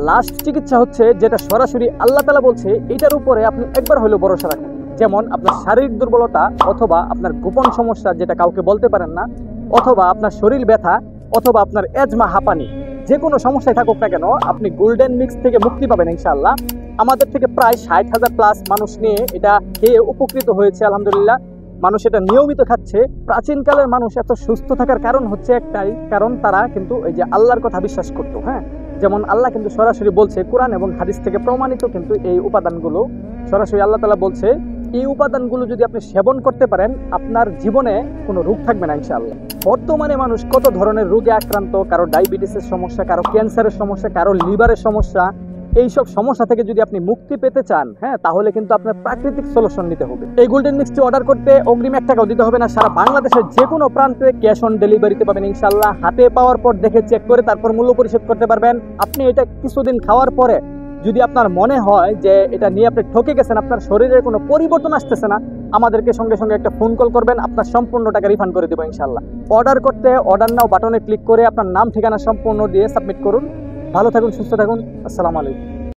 Last চিকিৎসা হচ্ছে যেটা সরাসরি আল্লাহ তাআলা বলছে, এটার উপরে আপনি একবার হলেও ভরসা রাখুন। যেমন আপনার শারীরিক দুর্বলতা, অথবা আপনার গোপন সমস্যা যেটা কাউকে বলতে পারেন না, অথবা আপনার শরীর ব্যথা, অথবা আপনার এজমা, হাঁপানি, যে কোনো সমস্যায় থাকুক না কেন, আপনি গোল্ডেন মিক্স থেকে মুক্তি পাবেন ইনশাআল্লাহ। আমাদের থেকে প্রায় 60,000 প্লাস মানুষ নিয়ে এটা খেয়ে উপকৃত হয়েছে আলহামদুলিল্লাহ। মানুষ এটা নিয়মিত খাচ্ছে। প্রাচীনকালের মানুষ এত সুস্থ থাকার কারণ হচ্ছে একটাই, কারণ তারা কিন্তু এই যে আল্লাহর কথা বিশ্বাস করতো। হ্যাঁ, যেমন আল্লাহ কিন্তু সরাসরি বলছে, কোরআন এবং হাদিস থেকে প্রমাণিত কিন্তু এই উপাদানগুলো সরাসরি আল্লাহ তাআলা বলছে, এই উপাদানগুলো যদি আপনি সেবন করতে পারেন, আপনার জীবনে কোনো রোগ থাকবে না ইনশাআল্লাহ। বর্তমানে মানুষ কত ধরনের রোগে আক্রান্ত, কারো ডায়াবেটিসের সমস্যা, কারো ক্যান্সারের সমস্যা, কারো লিভারের সমস্যা। এইসব সমস্যা থেকে যদি আপনি মুক্তি পেতে চান, হ্যাঁ, তাহলে কিন্তু আপনার প্রাকৃতিক সলিউশন নিতে হবে। এই গোল্ডেন মিক্সটি অর্ডার করতে অগ্রিম 1 টাকাও দিতে হবে না। সারা বাংলাদেশের যে কোনো প্রান্তে ক্যাশ অন ডেলিভারিতে পাবেন ইনশাআল্লাহ। হাতে পাওয়ার পর দেখে চেক করে তারপর মূল্য পরিশোধ করতে পারবেন। আপনি এটা কিছুদিন খাওয়ার পরে যদি আপনার মনে হয় যে এটা নিয়ে আপনি ঠকে গেছেন, আপনার শরীরের কোনো পরিবর্তন আসতেছে না, আমাদেরকে সঙ্গে সঙ্গে একটা ফোন কল করবেন, আপনার সম্পূর্ণ টাকা রিফান্ড করে দেবো ইনশাআল্লাহ। অর্ডার করতে অর্ডার নাও বাটনে ক্লিক করে আপনার নাম ঠিকানা সম্পূর্ণ দিয়ে সাবমিট করুন। ভালো থাকুন, সুস্থ থাকুন। আসসালামু আলাইকুম।